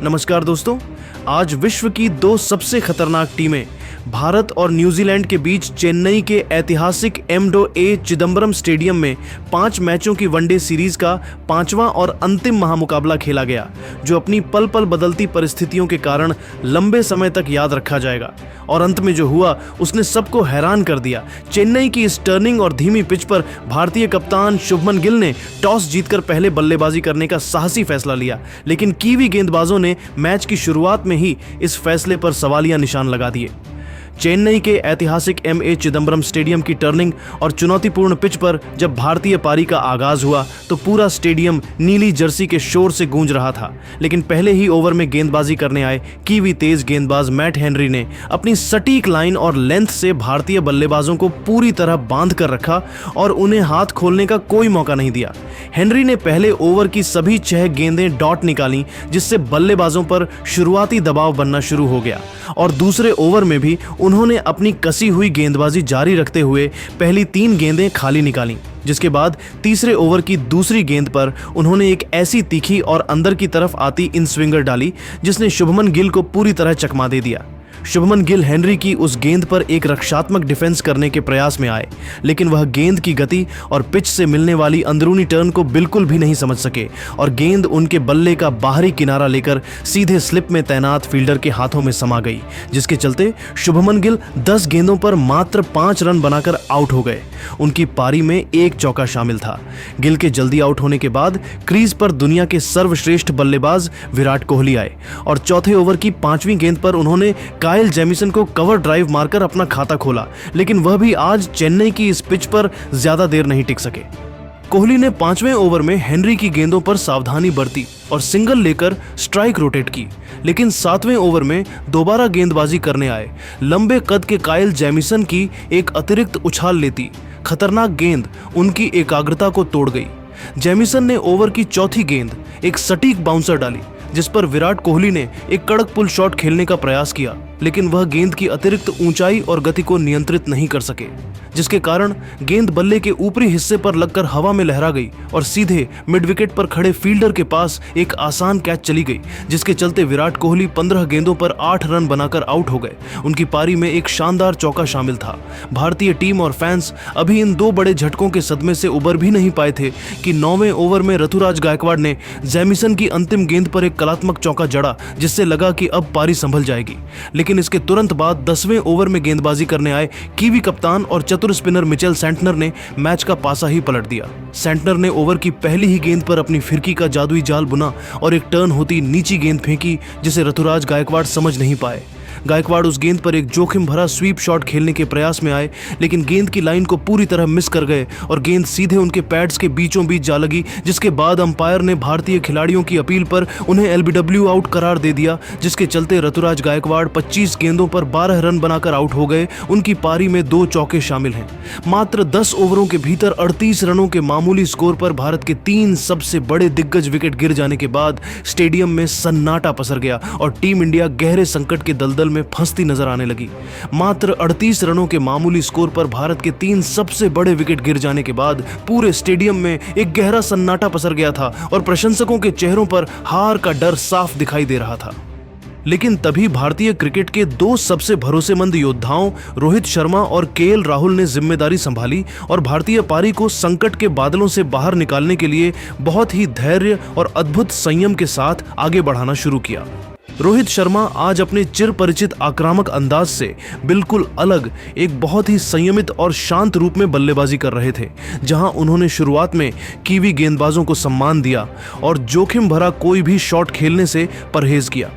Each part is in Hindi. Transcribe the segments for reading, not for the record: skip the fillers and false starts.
नमस्कार दोस्तों, आज विश्व की दो सबसे खतरनाक टीमें भारत और न्यूजीलैंड के बीच चेन्नई के ऐतिहासिक एम.ए. चिदंबरम स्टेडियम में 5 मैचों की वनडे सीरीज का 5वां और अंतिम महामुकाबला खेला गया, जो अपनी पल पल बदलती परिस्थितियों के कारण लंबे समय तक याद रखा जाएगा। और अंत में जो हुआ उसने सबको हैरान कर दिया। चेन्नई की इस टर्निंग और धीमी पिच पर भारतीय कप्तान शुभमन गिल ने टॉस जीतकर पहले बल्लेबाजी करने का साहसी फैसला लिया, लेकिन कीवी गेंदबाजों ने मैच की शुरुआत में ही इस फैसले पर सवालिया निशान लगा दिए। चेन्नई के ऐतिहासिक एम.ए. चिदंबरम स्टेडियम की टर्निंग और चुनौतीपूर्ण पिच पर जब भारतीय पारी का आगाज हुआ तो पूरा स्टेडियम नीली जर्सी के शोर से गूंज रहा था। लेकिन पहले ही ओवर में गेंदबाजी करने आए कीवी तेज गेंदबाज मैट हेनरी ने अपनी सटीक लाइन और लेंथ से भारतीय बल्लेबाजों को पूरी तरह बांध कर रखा और उन्हें हाथ खोलने का कोई मौका नहीं दिया। हेनरी ने पहले ओवर की सभी 6 गेंदें डॉट निकाली, जिससे बल्लेबाजों पर शुरुआती दबाव बनना शुरू हो गया। और दूसरे ओवर में भी उन्होंने अपनी कसी हुई गेंदबाजी जारी रखते हुए पहली 3 गेंदें खाली निकालीं, जिसके बाद तीसरे ओवर की दूसरी गेंद पर उन्होंने एक ऐसी तीखी और अंदर की तरफ आती इन स्विंगर डाली जिसने शुभमन गिल को पूरी तरह चकमा दे दिया। शुभमन गिल हेनरी की उस गेंद पर एक रक्षात्मक डिफेंस करने के प्रयास में आए, लेकिन वह गेंद की गति और पिच से मिलने वाली अंदरूनी टर्न को बिल्कुल भी नहीं समझ सके और गेंद उनके बल्ले का बाहरी किनारा लेकर सीधे स्लिप में तैनात फील्डर के हाथों में समा गई, जिसके चलते शुभमन गिल 10 गेंदों पर मात्र 5 रन बनाकर आउट हो गए। उनकी पारी में 1 चौका शामिल था। गिल के जल्दी आउट होने के बाद क्रीज पर दुनिया के सर्वश्रेष्ठ बल्लेबाज विराट कोहली आए और चौथे ओवर की 5वीं गेंद पर उन्होंने काइल जेमिसन को कवर ड्राइव मारकर अपना खाता खोला, लेकिन वह भी आज चेन्नई की इस पिच पर ज्यादा देर नहीं टिक सके। कोहली ने 5वें ओवर में हेनरी की गेंदों पर सावधानी बरती और सिंगल लेकर स्ट्राइक रोटेट की, लेकिन 7वें ओवर में दोबारा गेंदबाजी करने आए लंबे कद के काइल जेमिसन की एक अतिरिक्त उछाल लेती खतरनाक गेंद उनकी एकाग्रता को तोड़ गई। जेमिसन ने ओवर की चौथी गेंद एक सटीक बाउंसर डाली, जिस पर विराट कोहली ने एक कड़क पुल शॉट खेलने का प्रयास किया, लेकिन वह गेंद की अतिरिक्त ऊंचाई और गति को नियंत्रित नहीं कर सके, जिसके कारण गेंद बल्ले के ऊपरी हिस्से पर लगकर हवा में लहरा गई और सीधे मिड विकेट पर खड़े फील्डर के पास एक आसान कैच चली गई, जिसके चलते विराट कोहली 15 गेंदों पर 8 रन बनाकर आउट हो गए। उनकी पारी में एक शानदार चौका शामिल था। भारतीय टीम और फैंस अभी इन 2 बड़े झटकों के सदमे से उबर भी नहीं पाए थे कि 9वें ओवर में ऋतुराज गायकवाड़ ने जेमिसन की अंतिम गेंद पर एक कलात्मक चौका जड़ा, जिससे लगा कि अब पारी संभल जाएगी। लेकिन इसके तुरंत बाद 10वें ओवर में गेंदबाजी करने आए कीवी कप्तान और चतुर स्पिनर मिचेल सेंटनर ने मैच का पासा ही पलट दिया। सेंटनर ने ओवर की पहली ही गेंद पर अपनी फिरकी का जादुई जाल बुना और एक टर्न होती नीची गेंद फेंकी, जिसे ऋतुराज गायकवाड़ समझ नहीं पाए। गायकवाड़ उस गेंद पर एक जोखिम भरा स्वीप शॉट खेलने के प्रयास में आए, लेकिन गेंद की लाइन को पूरी तरह मिस कर गए और गेंद सीधे उनके पैड्स के बीचों बीच जा लगी, जिसके बाद अंपायर ने भारतीय खिलाड़ियों की अपील पर उन्हें एलबीडब्ल्यू आउट करार दे दिया, जिसके चलते ऋतुराज गायकवाड़ 25 गेंदों पर 12 रन बनाकर आउट हो गए। उनकी पारी में 2 चौके शामिल हैं। मात्र 10 ओवरों के भीतर 38 रनों के मामूली स्कोर पर भारत के 3 सबसे बड़े दिग्गज विकेट गिर जाने के बाद स्टेडियम में सन्नाटा पसर गया और टीम इंडिया गहरे संकट के दलदल में फंसती नजर आने लगी। मात्र 38 रनों के मामूली स्कोर पर भारत के 3 सबसे बड़े विकेट गिर जाने के बाद पूरे स्टेडियम में एक गहरा सन्नाटा पसर गया था और प्रशंसकों के चेहरों पर हार का डर साफ दिखाई दे रहा था। लेकिन तभी भारतीय क्रिकेट के 2 सबसे भरोसेमंद योद्धाओं रोहित शर्मा और के.एल. राहुल ने जिम्मेदारी संभाली और भारतीय पारी को संकट के बादलों से बाहर निकालने के लिए बहुत ही धैर्य और अद्भुत संयम के साथ आगे बढ़ाना शुरू किया। रोहित शर्मा आज अपने चिर परिचित आक्रामक अंदाज से बिल्कुल अलग एक बहुत ही संयमित और शांत रूप में बल्लेबाजी कर रहे थे, जहां उन्होंने शुरुआत में कीवी गेंदबाजों को सम्मान दिया और जोखिम भरा कोई भी शॉट खेलने से परहेज किया।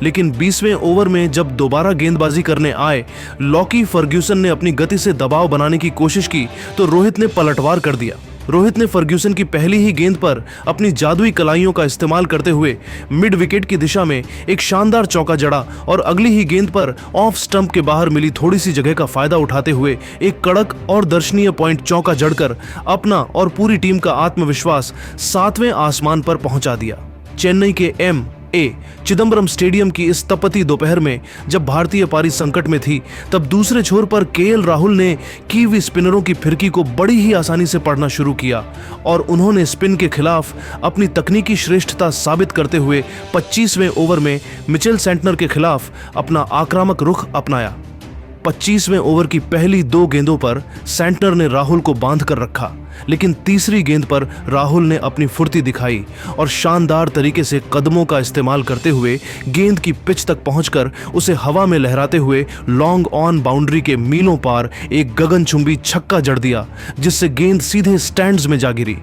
लेकिन 20वें ओवर में जब दोबारा गेंदबाजी करने आए लॉकी फर्ग्यूसन ने अपनी गति से दबाव बनाने की कोशिश की तो रोहित ने पलटवार कर दिया। रोहित ने फर्ग्यूसन की पहली ही गेंद पर अपनी जादुई कलाइयों का इस्तेमाल करते हुए मिड विकेट की दिशा में एक शानदार चौका जड़ा और अगली ही गेंद पर ऑफ स्टंप के बाहर मिली थोड़ी सी जगह का फायदा उठाते हुए एक कड़क और दर्शनीय पॉइंट चौका जड़कर अपना और पूरी टीम का आत्मविश्वास 7वें आसमान पर पहुंचा दिया। चेन्नई के ए, चिदंबरम स्टेडियम की इस तपती दोपहर में जब भारतीय पारी संकट में थी, तब दूसरे छोर पर केएल राहुल ने कीवी स्पिनरों की फिरकी को बड़ी ही आसानी से पढ़ना शुरू किया और उन्होंने स्पिन के खिलाफ अपनी तकनीकी श्रेष्ठता साबित करते हुए 25वें ओवर में मिचेल सेंटनर के खिलाफ अपना आक्रामक रुख अपनाया। 25वें ओवर की पहली 2 गेंदों पर सेंटनर ने राहुल को बांध कर रखा, लेकिन तीसरी गेंद पर राहुल ने अपनी फुर्ती दिखाई और शानदार तरीके से कदमों का इस्तेमाल करते हुए गेंद की पिच तक पहुंचकर उसे हवा में लहराते हुए लॉन्ग ऑन बाउंड्री के मीलों पार एक गगनचुंबी छक्का जड़ दिया, जिससे गेंद सीधे स्टैंड्स में जा गिरी।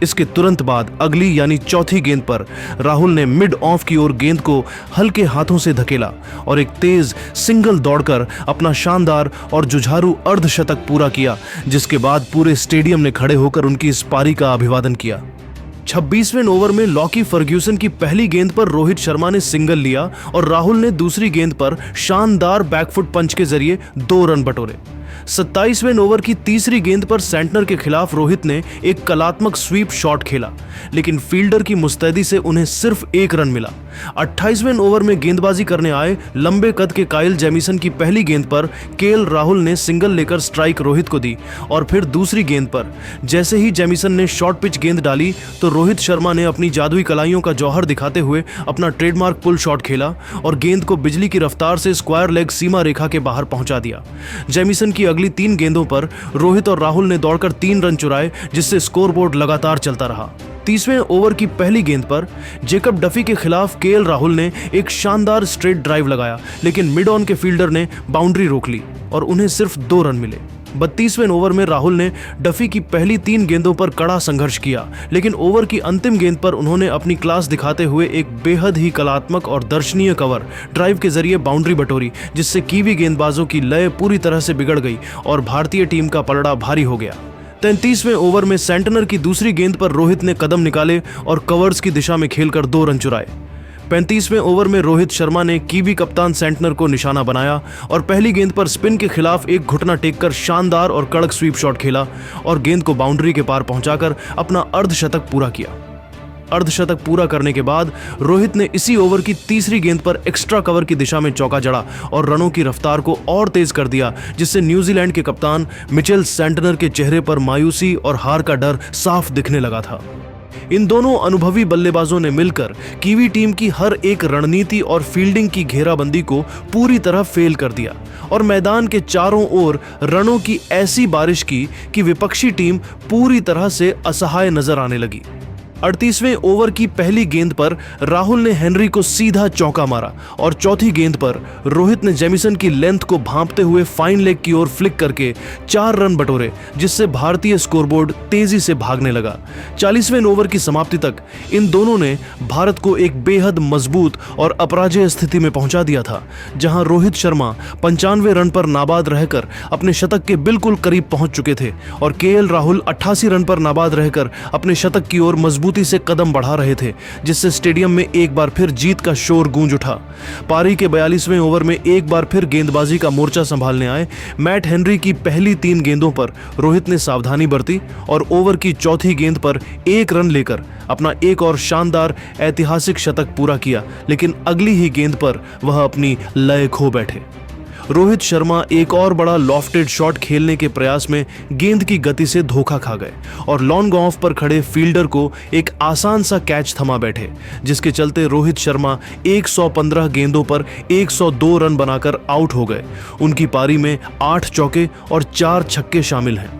इसके तुरंत बाद अगली यानी चौथी गेंद पर राहुल ने मिड ऑफ की ओर गेंद को हल्के हाथों से धकेला और एक तेज सिंगल दौड़कर अपना शानदार और जुझारू अर्धशतक पूरा किया, जिसके बाद पूरे स्टेडियम ने खड़े होकर उनकी इस पारी का अभिवादन किया। 26वें ओवर में लॉकी फर्ग्यूसन की पहली गेंद पर रोहित शर्मा ने सिंगल लिया और राहुल ने दूसरी गेंद पर शानदार बैकफुट पंच के जरिए 2 रन बटोरे। 27वें ओवर की तीसरी गेंद पर सेंटनर के खिलाफ रोहित ने एक कलात्मक स्वीप शॉट खेला, लेकिन फील्डर की मुस्तैदी से उन्हें सिर्फ 1 रन मिला। 28वें ओवर में गेंदबाजी करने आए लंबे कद के काइल जेमिसन की पहली गेंद पर केएल राहुल ने सिंगल लेकर स्ट्राइक रोहित को दी और फिर दूसरी गेंद पर जैसे ही जेमिसन ने शॉर्ट पिच गेंद डाली तो रोहित शर्मा ने अपनी जादुई कलाइयों का जौहर दिखाते हुए अपना ट्रेडमार्क पुल शॉट खेला और गेंद को बिजली की रफ्तार से स्क्वायर लेग सीमा रेखा के बाहर पहुंचा दिया। जेमिसन की अगली 3 गेंदों पर रोहित और राहुल ने दौड़कर 3 रन चुराए, जिससे स्कोरबोर्ड लगातार चलता रहा। 30वें ओवर की पहली गेंद पर जेकब डफी के खिलाफ केएल राहुल ने एक शानदार स्ट्रेट ड्राइव लगाया, लेकिन मिड ऑन के फील्डर ने बाउंड्री रोक ली और उन्हें सिर्फ 2 रन मिले। 32वें ओवर में राहुल ने डफी की पहली 3 गेंदों पर कड़ा संघर्ष किया, लेकिन ओवर की अंतिम गेंद पर उन्होंने अपनी क्लास दिखाते हुए एक बेहद ही कलात्मक और दर्शनीय कवर ड्राइव के जरिए बाउंड्री बटोरी, जिससे कीवी गेंदबाजों की लय पूरी तरह से बिगड़ गई और भारतीय टीम का पलड़ा भारी हो गया। 33वें ओवर में सेंटनर की दूसरी गेंद पर रोहित ने कदम निकाले और कवर्स की दिशा में खेलकर 2 रन चुराए। 35वें ओवर में रोहित शर्मा ने कीवी कप्तान सेंटनर को निशाना बनाया और पहली गेंद पर स्पिन के खिलाफ एक घुटना टेककर शानदार और कड़क स्वीप शॉट खेला और गेंद को बाउंड्री के पार पहुंचाकर अपना अर्धशतक पूरा किया। अर्धशतक पूरा करने के बाद रोहित ने इसी ओवर की तीसरी गेंद पर एक्स्ट्रा कवर की दिशा में चौका जड़ा और रनों की रफ्तार को और तेज कर दिया, जिससे न्यूजीलैंड के कप्तान मिचेल सेंटनर के चेहरे पर मायूसी और हार का डर साफ दिखने लगा था। इन दोनों अनुभवी बल्लेबाजों ने मिलकर कीवी टीम की हर एक रणनीति और फील्डिंग की घेराबंदी को पूरी तरह फेल कर दिया और मैदान के चारों ओर रनों की ऐसी बारिश की कि विपक्षी टीम पूरी तरह से असहाय नजर आने लगी। 38वें ओवर की पहली गेंद पर राहुल ने हेनरी को सीधा चौका मारा और चौथी गेंद पर रोहित ने जेमिसन की लेंथ को भांपते हुए फाइन लेग की ओर फ्लिक करके 4 रन बटोरे, जिससे भारतीय स्कोरबोर्ड तेजी से भागने लगा। 40वें ओवर की समाप्ति तक इन दोनों ने भारत को एक बेहद मजबूत और अपराजेय स्थिति में पहुंचा दिया था, जहां रोहित शर्मा 95 रन पर नाबाद रहकर अपने शतक के बिल्कुल करीब पहुंच चुके थे और केएल राहुल 88 रन पर नाबाद रहकर अपने शतक की ओर मजबूती से कदम बढ़ा रहे थे, जिससे स्टेडियम में एक बार फिर जीत का शोर गूंज उठा। पारी के 42वें ओवर में एक बार फिर गेंदबाजी का मोर्चा संभालने आए मैट हेनरी की पहली 3 गेंदों पर रोहित ने सावधानी बरती और ओवर की चौथी गेंद पर 1 रन लेकर अपना एक और शानदार ऐतिहासिक शतक पूरा किया, लेकिन अगली ही गेंद पर वह अपनी लय खो बैठे। रोहित शर्मा एक और बड़ा लॉफ्टेड शॉट खेलने के प्रयास में गेंद की गति से धोखा खा गए और लॉन्ग ऑफ पर खड़े फील्डर को एक आसान सा कैच थमा बैठे, जिसके चलते रोहित शर्मा 115 गेंदों पर 102 रन बनाकर आउट हो गए। उनकी पारी में 8 चौके और 4 छक्के शामिल हैं।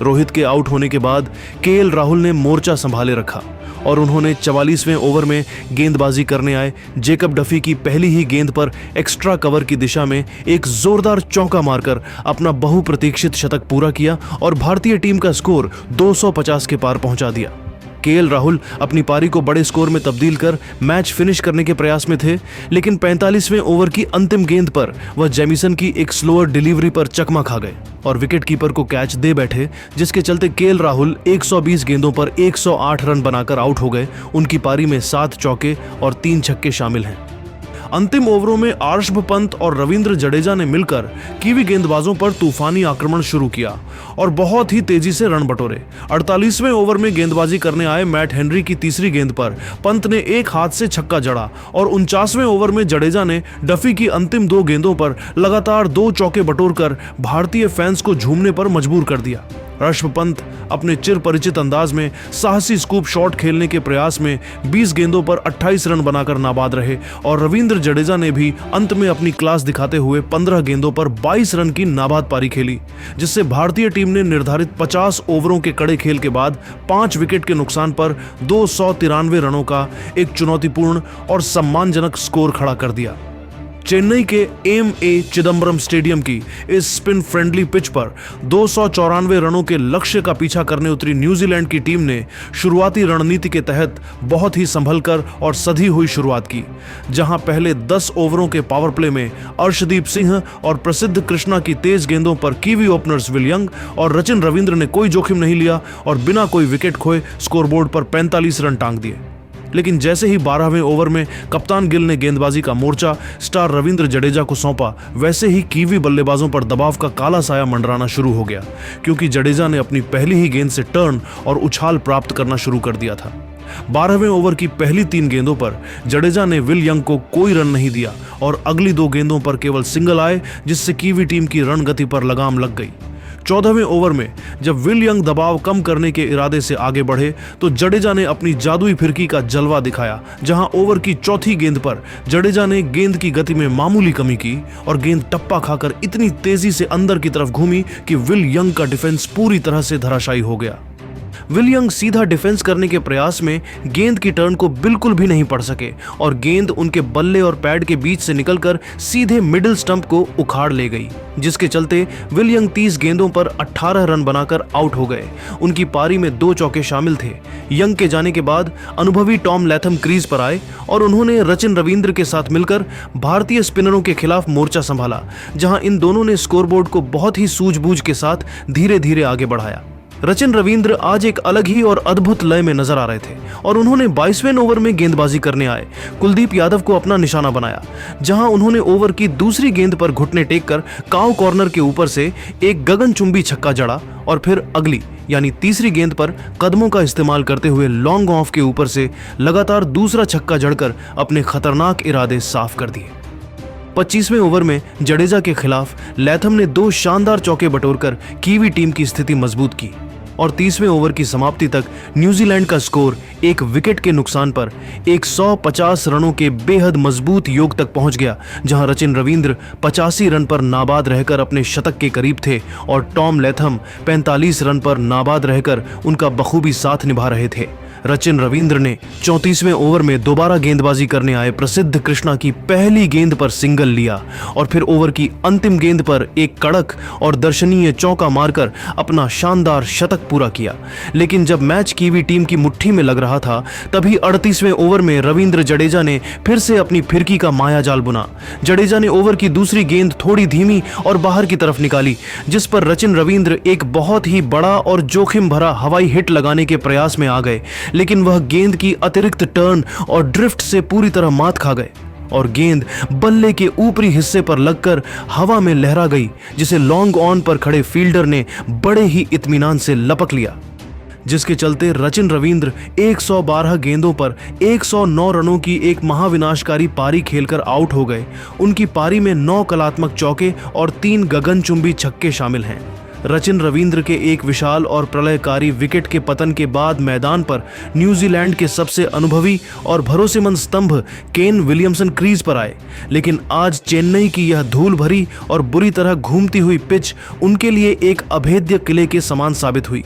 रोहित के आउट होने के बाद केएल राहुल ने मोर्चा संभाले रखा और उन्होंने 44वें ओवर में गेंदबाजी करने आए जेकब डफी की पहली ही गेंद पर एक्स्ट्रा कवर की दिशा में एक जोरदार चौका मारकर अपना बहुप्रतीक्षित शतक पूरा किया और भारतीय टीम का स्कोर 250 के पार पहुंचा दिया। केएल राहुल अपनी पारी को बड़े स्कोर में तब्दील कर मैच फिनिश करने के प्रयास में थे, लेकिन 45वें ओवर की अंतिम गेंद पर वह जेमिसन की एक स्लोअर डिलीवरी पर चकमा खा गए और विकेट कीपर को कैच दे बैठे, जिसके चलते केएल राहुल 120 गेंदों पर 108 रन बनाकर आउट हो गए। उनकी पारी में 7 चौके और 3 छक्के शामिल हैं। अंतिम ओवरों में आर्षभ पंत और रविंद्र जडेजा ने मिलकर कीवी गेंदबाजों पर तूफानी आक्रमण शुरू किया और बहुत ही तेजी से रन बटोरे। 48वें ओवर में गेंदबाजी करने आए मैट हेनरी की तीसरी गेंद पर पंत ने एक हाथ से छक्का जड़ा और 49वें ओवर में जडेजा ने डफी की अंतिम 2 गेंदों पर लगातार 2 चौके बटोरकर भारतीय फैंस को झूमने पर मजबूर कर दिया। ऋषभ पंत अपने चिर परिचित अंदाज में साहसी स्कूप शॉट खेलने के प्रयास में 20 गेंदों पर 28 रन बनाकर नाबाद रहे और रविंद्र जडेजा ने भी अंत में अपनी क्लास दिखाते हुए 15 गेंदों पर 22 रन की नाबाद पारी खेली, जिससे भारतीय टीम ने निर्धारित 50 ओवरों के कड़े खेल के बाद 5 विकेट के नुकसान पर 293 रनों का एक चुनौतीपूर्ण और सम्मानजनक स्कोर खड़ा कर दिया। चेन्नई के एम.ए. चिदम्बरम स्टेडियम की इस स्पिन फ्रेंडली पिच पर 294 रनों के लक्ष्य का पीछा करने उतरी न्यूजीलैंड की टीम ने शुरुआती रणनीति के तहत बहुत ही संभलकर और सधी हुई शुरुआत की, जहां पहले 10 ओवरों के पावर प्ले में अर्शदीप सिंह और प्रसिद्ध कृष्णा की तेज गेंदों पर कीवी ओपनर्स विल यंग और रचिन रविंद्र ने कोई जोखिम नहीं लिया और बिना कोई विकेट खोए स्कोरबोर्ड पर 45 रन टांग दिए। लेकिन जैसे ही 12वें ओवर में कप्तान गिल ने गेंदबाजी का मोर्चा स्टार रविंद्र जडेजा को सौंपा, वैसे ही कीवी बल्लेबाजों पर दबाव का काला साया मंडराना शुरू हो गया, क्योंकि जडेजा ने अपनी पहली ही गेंद से टर्न और उछाल प्राप्त करना शुरू कर दिया था। 12वें ओवर की पहली 3 गेंदों पर जडेजा ने विल यंग को कोई रन नहीं दिया और अगली 2 गेंदों पर केवल सिंगल आए, जिससे कीवी टीम की रन गति पर लगाम लग गई। 14वें ओवर में जब विल यंग दबाव कम करने के इरादे से आगे बढ़े तो जडेजा ने अपनी जादुई फिरकी का जलवा दिखाया, जहां ओवर की चौथी गेंद पर जडेजा ने गेंद की गति में मामूली कमी की और गेंद टप्पा खाकर इतनी तेजी से अंदर की तरफ घूमी कि विल यंग का डिफेंस पूरी तरह से धराशायी हो गया। विल यंग सीधा डिफेंस करने के प्रयास में गेंद की टर्न को बिल्कुल भी नहीं पढ़ सके और गेंद उनके बल्ले और पैड के बीच से निकलकर सीधे मिडिल स्टंप को उखाड़ ले गई, जिसके चलते विल यंग 30 गेंदों पर 18 रन बनाकर आउट हो गए। उनकी पारी में 2 चौके शामिल थे। यंग के जाने के बाद अनुभवी टॉम लैथम क्रीज पर आए और उन्होंने रचिन रविंद्र के साथ मिलकर भारतीय स्पिनरों के खिलाफ मोर्चा संभाला, जहां इन दोनों ने स्कोरबोर्ड को बहुत ही सूझबूझ के साथ धीरे धीरे आगे बढ़ाया। रचिन रविंद्र आज एक अलग ही और अद्भुत लय में नजर आ रहे थे और उन्होंने 22वें ओवर में गेंदबाजी करने आए कुलदीप यादव को अपना निशाना बनाया, जहां उन्होंने ओवर की दूसरी गेंद पर घुटने टेककर काव कॉर्नर के ऊपर से एक गगनचुंबी छक्का जड़ा और फिर अगली यानी तीसरी गेंद पर कदमों का इस्तेमाल करते हुए लॉन्ग ऑफ के ऊपर से लगातार दूसरा छक्का जड़कर अपने खतरनाक इरादे साफ कर दिए। 25वें ओवर में जडेजा के खिलाफ लैथम ने 2 शानदार चौके बटोरकर कीवी टीम की स्थिति मजबूत की और 30वें ओवर की समाप्ति तक न्यूजीलैंड का स्कोर 1 विकेट के नुकसान पर 150 रनों के बेहद मजबूत योग तक पहुंच गया, जहां रचिन रविंद्र 85 रन पर नाबाद रहकर अपने शतक के करीब थे और टॉम लैथम 45 रन पर नाबाद रहकर उनका बखूबी साथ निभा रहे थे। रचिन रविंद्र ने 34वें ओवर में दोबारा गेंदबाजी करने आए प्रसिद्ध कृष्णा की पहली गेंद पर सिंगल लिया और फिर ओवर की अंतिम गेंद पर एक कड़क और दर्शनीय चौका मारकर अपना शानदार शतक पूरा किया। लेकिन जब मैच कीवी टीम की मुट्ठी में लग रहा था, तभी 38वें ओवर में रविंद्र जडेजा ने फिर से अपनी फिरकी का मायाजाल बुना। जडेजा ने ओवर की दूसरी गेंद थोड़ी धीमी और बाहर की तरफ निकाली, जिस पर रचिन रविंद्र एक बहुत ही बड़ा और जोखिम भरा हवाई हिट लगाने के प्रयास में आ गए, लेकिन वह गेंद की अतिरिक्त टर्न और ड्रिफ्ट से पूरी तरह मात खा गए और गेंद बल्ले के ऊपरी हिस्से पर लगकर हवा में लहरा गई, जिसे लॉन्ग ऑन पर खड़े फील्डर ने बड़े ही इत्मीनान से लपक लिया, जिसके चलते रचिन रविंद्र 112 गेंदों पर 109 रनों की एक महाविनाशकारी पारी खेलकर आउट हो गए। उनकी पारी में 9 कलात्मक चौके और 3 गगनचुंबी छक्के शामिल हैं। रचिन रविंद्र के एक विशाल और प्रलयकारी विकेट के पतन के बाद मैदान पर न्यूजीलैंड के सबसे अनुभवी और भरोसेमंद स्तंभ केन विलियमसन क्रीज पर आए, लेकिन आज चेन्नई की यह धूल भरी और बुरी तरह घूमती हुई पिच उनके लिए एक अभेद्य किले के समान साबित हुई।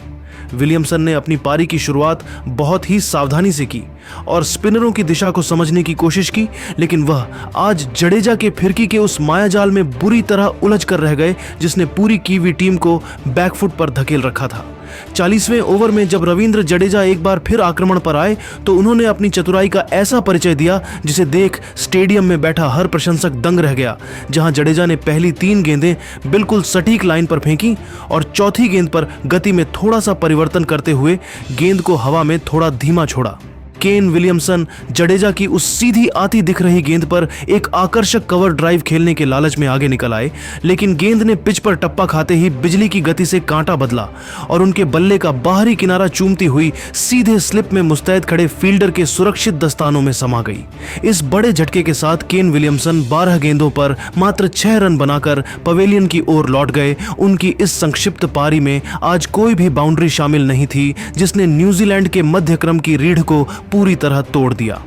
विलियमसन ने अपनी पारी की शुरुआत बहुत ही सावधानी से की और स्पिनरों की दिशा को समझने की कोशिश की, लेकिन वह आज जडेजा के फिरकी के उस मायाजाल में बुरी तरह उलझ कर रह गए, जिसने पूरी कीवी टीम को बैकफुट पर धकेल रखा था। 40वें ओवर में जब रविंद्र जडेजा एक बार फिर आक्रमण पर आए तो उन्होंने अपनी चतुराई का ऐसा परिचय दिया जिसे देख स्टेडियम में बैठा हर प्रशंसक दंग रह गया, जहां जडेजा ने पहली 3 गेंदें बिल्कुल सटीक लाइन पर फेंकी और चौथी गेंद पर गति में थोड़ा सा परिवर्तन करते हुए गेंद को हवा में थोड़ा धीमा छोड़ा। केन विलियमसन जडेजा की उस सीधी आती दिख रही गेंद पर एक आकर्षक कवर ड्राइव खेलने के लालच में आगे निकल आए, लेकिन गेंद ने पिच पर टप्पा खाते ही बिजली की गति से कांटा बदला और उनके बल्ले का बाहरी किनारा चूमती हुई सीधे स्लिप में मुस्तैद खड़े फील्डर के सुरक्षित दस्तानों में समा गई। इस बड़े झटके के साथ केन विलियमसन 12 गेंदों पर मात्र 6 रन बनाकर पवेलियन की ओर लौट गए। उनकी इस संक्षिप्त पारी में आज कोई भी बाउंड्री शामिल नहीं थी जिसने न्यूजीलैंड के मध्यक्रम की रीढ़ को पूरी तरह तोड़ दिया।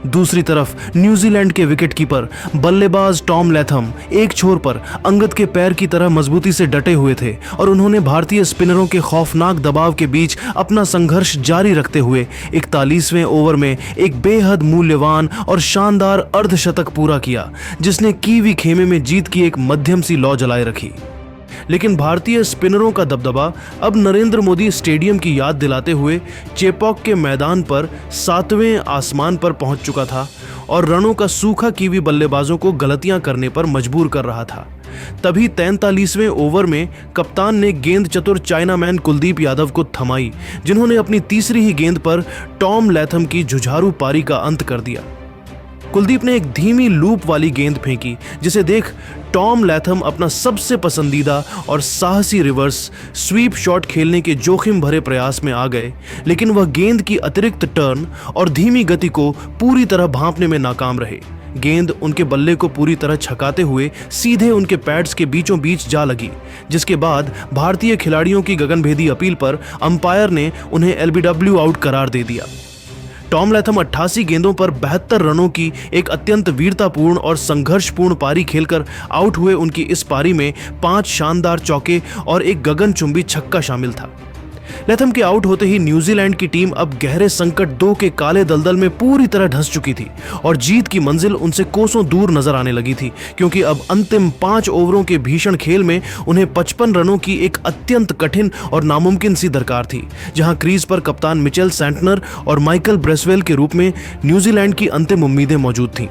दूसरी तरफ न्यूजीलैंड के विकेटकीपर बल्लेबाज टॉम लैथम एक छोर पर अंगद के पैर की तरह मजबूती से डटे हुए थे और उन्होंने भारतीय स्पिनरों के खौफनाक दबाव के बीच अपना संघर्ष जारी रखते हुए 41वें ओवर में एक बेहद मूल्यवान और शानदार अर्धशतक पूरा किया, जिसने कीवी खेमे में जीत की एक मध्यम सी लौ जलाए रखी। लेकिन भारतीय स्पिनरों का दबदबा अब नरेंद्र मोदी स्टेडियम की याद दिलाते हुए चेपॉक के मैदान पर 7वें आसमान पर पहुंच चुका था और रनों का सूखा कीवी बल्लेबाजों को गलतियां करने पर मजबूर कर रहा था। तभी 43वें ओवर में कप्तान ने गेंद चतुर चाइनामैन कुलदीप यादव को थमाई, जिन्होंने अपनी तीसरी ही गेंद पर टॉम लैथम की जुझारू पारी का अंत कर दिया। कुलदीप ने एक धीमी लूप वाली गेंद फेंकी, जिसे देख टॉम लैथम अपना सबसे पसंदीदा और साहसी रिवर्स स्वीप शॉट खेलने के जोखिम भरे प्रयास में आ गए, लेकिन वह गेंद की अतिरिक्त टर्न और धीमी गति को पूरी तरह भांपने में नाकाम रहे। गेंद उनके बल्ले को पूरी तरह छकाते हुए सीधे उनके पैड्स के बीचों बीच जा लगी, जिसके बाद भारतीय खिलाड़ियों की गगनभेदी अपील पर अंपायर ने उन्हें एलबीडब्ल्यू आउट करार दे दिया। टॉम लैथम 88 गेंदों पर 72 रनों की एक अत्यंत वीरतापूर्ण और संघर्षपूर्ण पारी खेलकर आउट हुए। उनकी इस पारी में 5 शानदार चौके और एक गगनचुंबी छक्का शामिल था। लैथम के आउट होते ही न्यूजीलैंड की टीम अब गहरे संकट 2 के काले दलदल में पूरी तरह धंस चुकी थी और जीत की मंजिल उनसे कोसों दूर नजर आने लगी थी, क्योंकि अब अंतिम 5 ओवरों के भीषण खेल में उन्हें 55 रनों की एक अत्यंत कठिन और नामुमकिन सी दरकार थी, जहां क्रीज पर कप्तान मिचेल सैंटनर और माइकल ब्रेसवेल के रूप में न्यूजीलैंड की अंतिम उम्मीदें मौजूद थीं।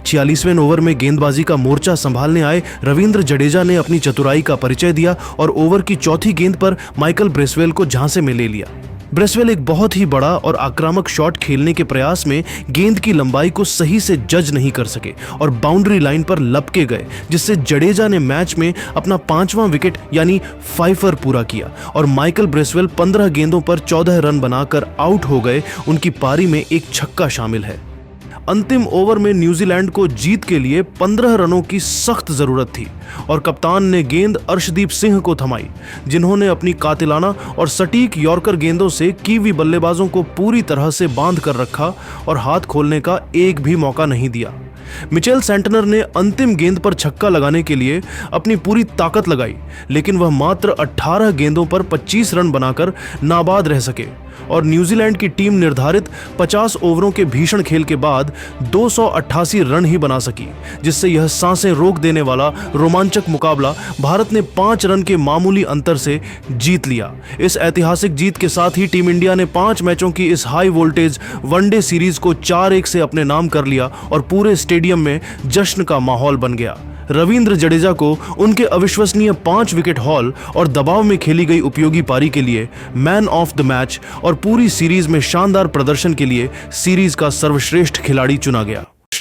46वें ओवर में गेंदबाजी का मोर्चा संभालने आए रविंद्र जडेजा ने अपनी चतुराई का परिचय दिया और ओवर की चौथी गेंद पर माइकल ब्रेसवेल को झांसे में ले लिया। ब्रेसवेल एक बहुत ही बड़ा और आक्रामक शॉट खेलने के प्रयास में गेंद की लंबाई को सही से जज नहीं कर सके और बाउंड्री लाइन पर लपके गए, जिससे जडेजा ने मैच में अपना 5वां विकेट यानी फाइफर पूरा किया और माइकल ब्रेसवेल 15 गेंदों पर 14 रन बनाकर आउट हो गए। उनकी पारी में एक छक्का शामिल है। अंतिम ओवर में न्यूजीलैंड को जीत के लिए 15 रनों की सख्त जरूरत थी और कप्तान ने गेंद अर्शदीप सिंह को थमाई, जिन्होंने अपनी कातिलाना और सटीक यॉर्कर गेंदों से कीवी बल्लेबाजों को पूरी तरह से बांध कर रखा और हाथ खोलने का एक भी मौका नहीं दिया। मिचेल सैंटनर ने अंतिम गेंद पर छक्का लगाने के लिए अपनी पूरी ताकत लगाई, लेकिन वह मात्र 18 गेंदों पर 25 रन बनाकर नाबाद रह सके और न्यूजीलैंड की टीम निर्धारित 50 ओवरों के भीषण खेल के बाद 288 रन ही बना सकी, जिससे यह सांसें रोक देने वाला रोमांचक मुकाबला भारत ने 5 रन के मामूली अंतर से जीत लिया। इस ऐतिहासिक जीत के साथ ही टीम इंडिया ने 5 मैचों की इस हाई वोल्टेज वनडे सीरीज को 4-1 से अपने नाम कर लिया और पूरे स्टेडियम में जश्न का माहौल बन गया। रविंद्र जडेजा को उनके अविश्वसनीय 5 विकेट हॉल और दबाव में खेली गई उपयोगी पारी के लिए मैन ऑफ द मैच और पूरी सीरीज में शानदार प्रदर्शन के लिए सीरीज का सर्वश्रेष्ठ खिलाड़ी चुना गया।